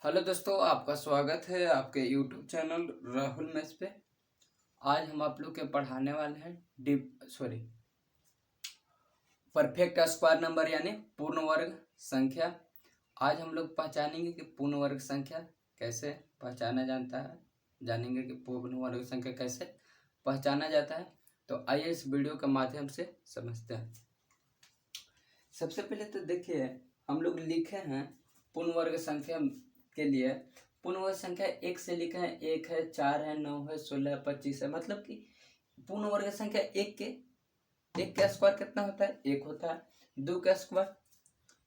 Hello दोस्तों, आपका स्वागत है आपके यूट्यूब चैनल राहुल मैथ्स पे। आज हम आप लोग के पढ़ाने वाले हैं परफेक्ट स्क्वायर नंबर यानी पूर्ण वर्ग संख्या। आज हम लोग पहचानेंगे कि पूर्ण वर्ग संख्या कैसे पहचाना जाता है, जानेंगे कि पूर्ण वर्ग संख्या कैसे पहचाना जाता है। तो आइए इस वीडियो के माध्यम से समझते हैं। सबसे पहले तो देखिए, हम लोग लिखे हैं पूर्ण वर्ग संख्या के लिए पूर्ण वर्ग संख्या एक से लिखे हैं। 1 है, 4 है, 9 है, 16 है, 25 है। मतलब कि पूर्ण वर्ग संख्या एक के स्क्वायर कितना होता है? 1 होता है। 2 का स्क्वायर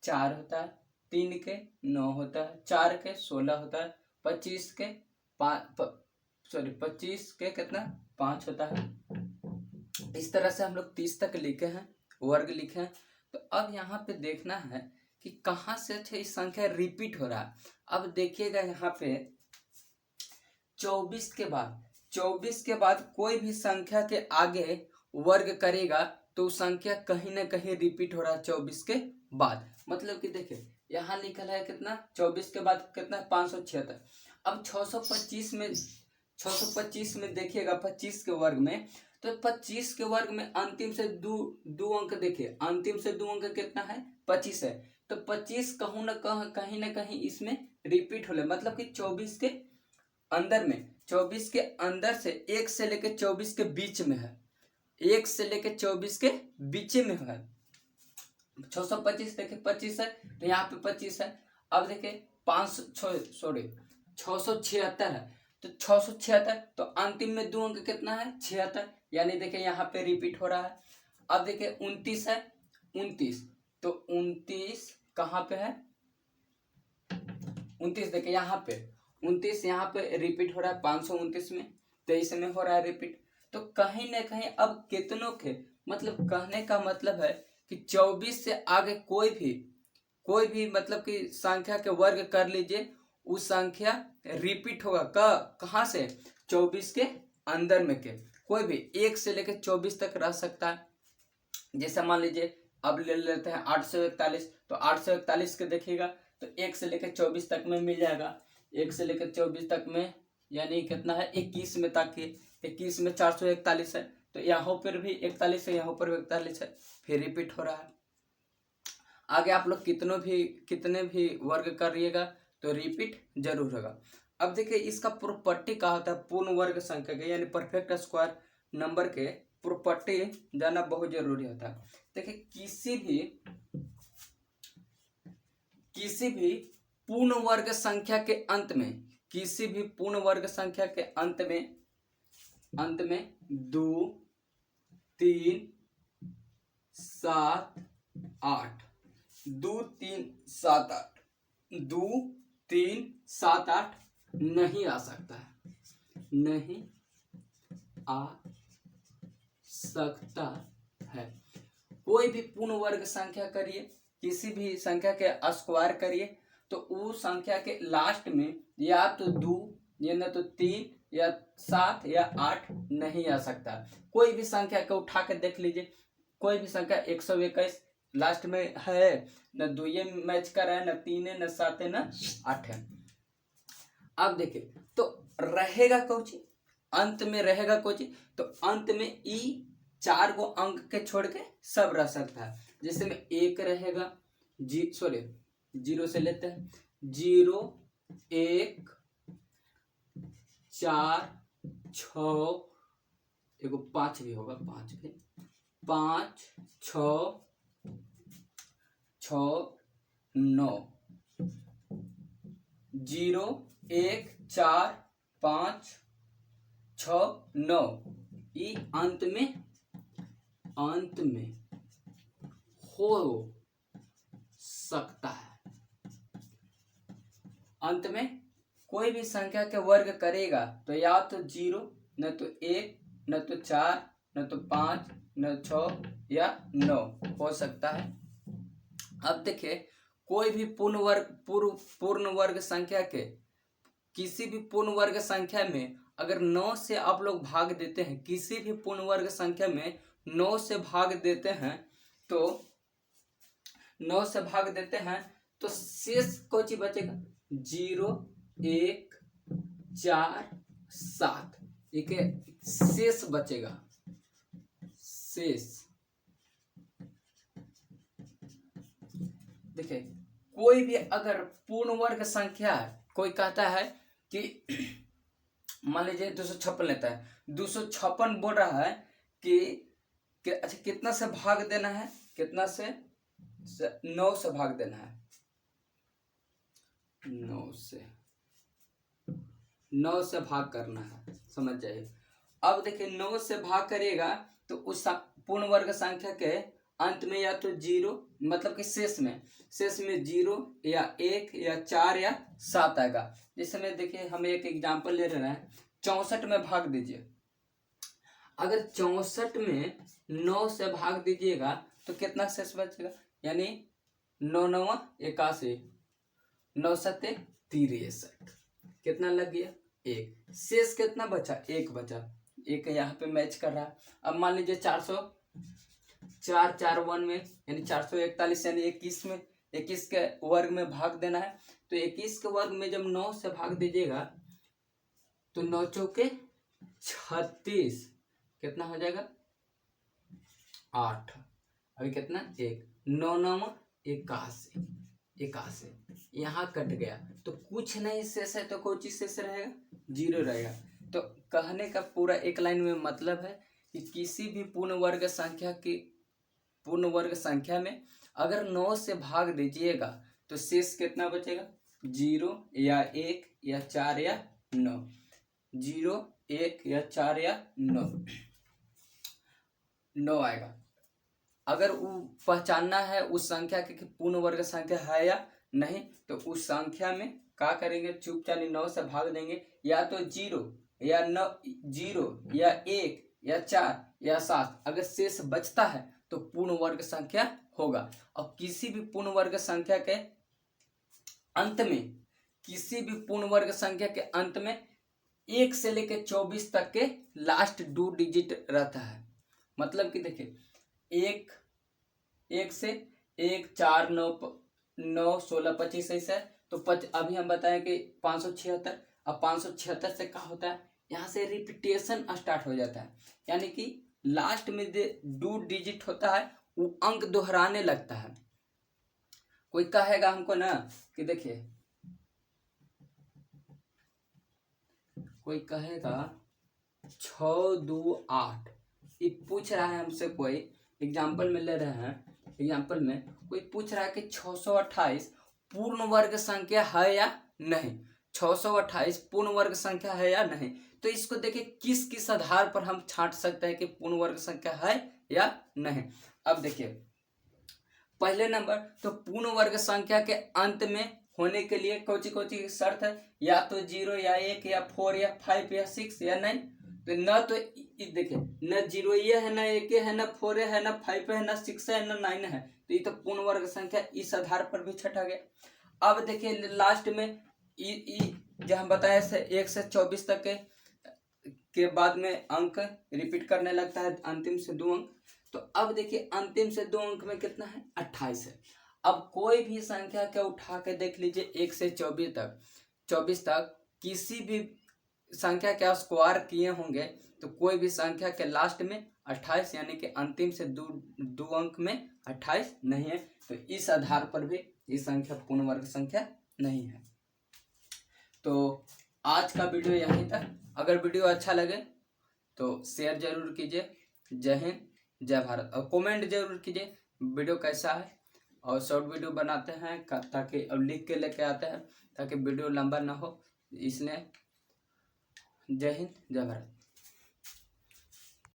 4 होता है। 3 के 9 होता है। 4 के 16 होता है। 25 के 25 के कितना 5 होता है। इस तरह से हम लोग 30 तक लिखे हैं, वर्ग लिखे हैं। तो अब यहाँ पे देखना है कि कहाँ से ये संख्या रिपीट हो रहा है। अब देखिएगा यहाँ पे 24 के बाद कोई भी संख्या के आगे वर्ग करेगा तो संख्या कहीं ना कहीं रिपीट हो रहा है 24 के बाद। मतलब कि देखिए यहाँ लिखा है कितना 24 के बाद कितना 576। अब 625 में देखिएगा 25 के वर्ग में, तो 25 के वर्ग में अंतिम से दो अंक देखिए, अंतिम से 2 अंक कितना है 25 है। तो 25 कहीं ना कहीं इसमें रिपीट हो रहा है। मतलब कि 24 के अंदर से 1 से लेके 24 के बीच में है, 1 से लेके 24 के बीच में है। 625 देखिए 25 है तो यहाँ पे 25 है। अब देखिए 676 है तो 676, तो अंतिम में 2 अंक कितना है 76, यानी देखिए यहाँ पे रिपीट हो रहा है। अब देखिए 29 है, 29 तो 29 कहाँ पे है 29 देखिए यहाँ पे 29 यहाँ पे रिपीट हो रहा है 529 में, 23 में हो रहा है रिपीट। तो कहीं ना कहीं अब कितनों के मतलब कहने का मतलब है कि 24 से आगे कोई भी मतलब कि संख्या के वर्ग कर लीजिए, उस संख्या रिपीट होगा कहाँ से 24 के अंदर में के कोई भी 1 से लेकर 24 तक रह सकता है। जैसे मान लीजिए अब ले लेते हैं 841, तो 841 के देखिएगा तो 1 से लेकर 24 तक में मिल जाएगा। 1 से लेकर 24 तक में यानी कितना है 21 में, ताकि 21 में 441 है तो यहाँ पर भी 41 है, यहाँ पर भी 41 है, फिर रिपीट हो रहा है। आगे आप लोग कितने भी वर्ग करिएगा तो रिपीट जरूर होगा। अब देखिए इसका प्रॉपर्टी क्या होता है पूर्ण वर्ग संख्या के यानी परफेक्ट स्क्वायर नंबर के प्रॉपर्टी जानना बहुत जरूरी होता है। देखिए किसी भी पूर्ण वर्ग संख्या के अंत में, किसी भी पूर्ण वर्ग संख्या के अंत में 2 3 7 8 2 3 7 8 2 3 7 8 नहीं आ सकता है, नहीं आ सकता है। कोई भी पूर्ण वर्ग संख्या करिए, किसी भी संख्या के स्क्वायर करिए तो उस संख्या के लास्ट में या तो 2 या न तो 3 या 7 या 8 नहीं आ सकता। कोई भी संख्या को उठा के देख लीजिए, कोई भी संख्या 121 लास्ट में है, न 2 मैच कर रहा है, न 3 है, न 7 है, न 8 है। अब देखिए तो रहेगा कौची, अंत में रहेगा कौची, तो अंत में ई 4 को अंक के छोड़ के सब रह सकता है। जैसे में 1 रहेगा, 0 से लेते हैं, 0 1 4 6, एगो 5 भी होगा, 5 भी 5 6 6 9, 0 1 4 5 6 9, ये अंत में हो सकता है। अंत में कोई भी संख्या के वर्ग करेगा तो या तो 0, न तो 1, न तो 4, न तो 5, न 6 या 9 हो सकता है। अब देखिए कोई भी पूर्ण वर्ग संख्या के किसी भी पूर्ण वर्ग संख्या में अगर 9 से आप लोग भाग देते हैं, किसी भी पूर्ण वर्ग संख्या में 9 से भाग देते हैं तो तो शेष कौन सी बचेगा 0 1 4 7 एक शेष बचेगा शेष। देखिए कोई भी अगर पूर्ण वर्ग संख्या है, कोई कहता है कि मान लीजिए 256 लेता है, 256 बोल रहा है कि अच्छा कितना से भाग देना है, कितना से 9 से भाग देना है, 9 से भाग करना है, समझ जाइए। अब देखिए 9 से भाग करिएगा तो उस पूर्ण वर्ग संख्या के अंत में या तो 0 मतलब कि शेष में 0 या 1 या 4 या 7 आएगा। जैसे में देखिए हम एक एग्जांपल ले रहे हैं, 64 में भाग दीजिए। अगर 64 में 9 से भाग दीजिएगा तो कितना शेष बचेगा, यानी 9 9 81, 9 7 63, कितना लग गया 1। शेष कितना बचा 1 बचा, 1 यहाँ पे मैच कर रहा है। अब मान लीजिए 4 4 1 में यानी 441 यानी 21 में 21 के वर्ग में भाग देना है। तो 21 के वर्ग में जब 9 से भाग दीजिएगा तो 9 चौके 36, कितना हो जाएगा 8, अभी कितना 1, 9 9 81, यहाँ कट गया तो कुछ नहीं शेष है, तो कोई चीज शेष रहेगा 0 रहेगा। तो कहने का पूरा एक लाइन में मतलब है कि किसी भी पूर्ण वर्ग संख्या में अगर 9 से भाग दीजिएगा तो शेष कितना बचेगा 0 या 1 या 4 या 9, 0 1 या 4 या 9 आएगा। अगर वो पहचानना है उस संख्या के पूर्ण वर्ग संख्या है या नहीं, तो उस संख्या में क्या करेंगे, चुपचाप 9 से भाग देंगे, या तो 0 या 1 या 4 या 7। अगर शेष बचता है तो पूर्ण वर्ग संख्या होगा। और किसी भी पूर्ण वर्ग संख्या के अंत में 1 से लेकर 24 तक के लास्ट 2 डिजिट रहता है। मतलब कि देखिए 1 से 1 4 9 16 25 ऐसा, तो अभी हम बताएं कि 576। अब 576 से क्या होता है, यहाँ से रिपीटेशन स्टार्ट हो जाता है, यानी कि लास्ट में जो 2 डिजिट होता है वो अंक दोहराने लगता है। कोई कहेगा हमको ना कि देखिए, कोई कहेगा 6 2 8, ये पूछ रहा है हमसे, कोई एग्जाम्पल में ले रहे हैं, एग्जाम्पल में कोई पूछ रहा है कि 628 पूर्ण वर्ग संख्या है या नहीं, 628 पूर्ण वर्ग संख्या है या नहीं। तो इसको देखिए किस आधार पर हम छांट सकते हैं कि पूर्ण वर्ग संख्या है या नहीं। अब देखिए पहले नंबर, तो पूर्ण वर्ग संख्या के अंत में होने के लिए कौची शर्त है, या तो 0 या 1 या 4 या 5 या 6 या 9। तो न तो देखिए न 0 ये है, न 1 है, न 4 है, न 5 है, न 6 है, न 9 है, तो ये तो पूर्ण वर्ग संख्या इस आधार पर भी छटा गया। अब देखिए लास्ट में जो हम बताए 1 से 24 तक के बाद में अंक रिपीट करने लगता है, अंतिम से 2 अंक। तो अब देखिए अंतिम से 2 अंक में कितना है 28 है। अब कोई भी संख्या के उठा के देख लीजिए 1 से 24 तक किसी भी संख्या के स्क्वायर किए होंगे तो कोई भी संख्या के लास्ट में 28 यानी कि अंतिम से 2 अंक में 28 नहीं है। तो इस आधार पर भी ये संख्या पूर्ण वर्ग संख्या नहीं है। तो आज का वीडियो यहीं तक। अगर वीडियो अच्छा लगे तो शेयर जरूर कीजिए। जय हिंद जय भारत। और कमेंट जरूर कीजिए वीडियो कैसा है। और शॉर्ट वीडियो बनाते हैं ताकि अब लिख के लेके आते हैं ताकि वीडियो लंबा ना हो, इसलिए जय हिंद जय भारत।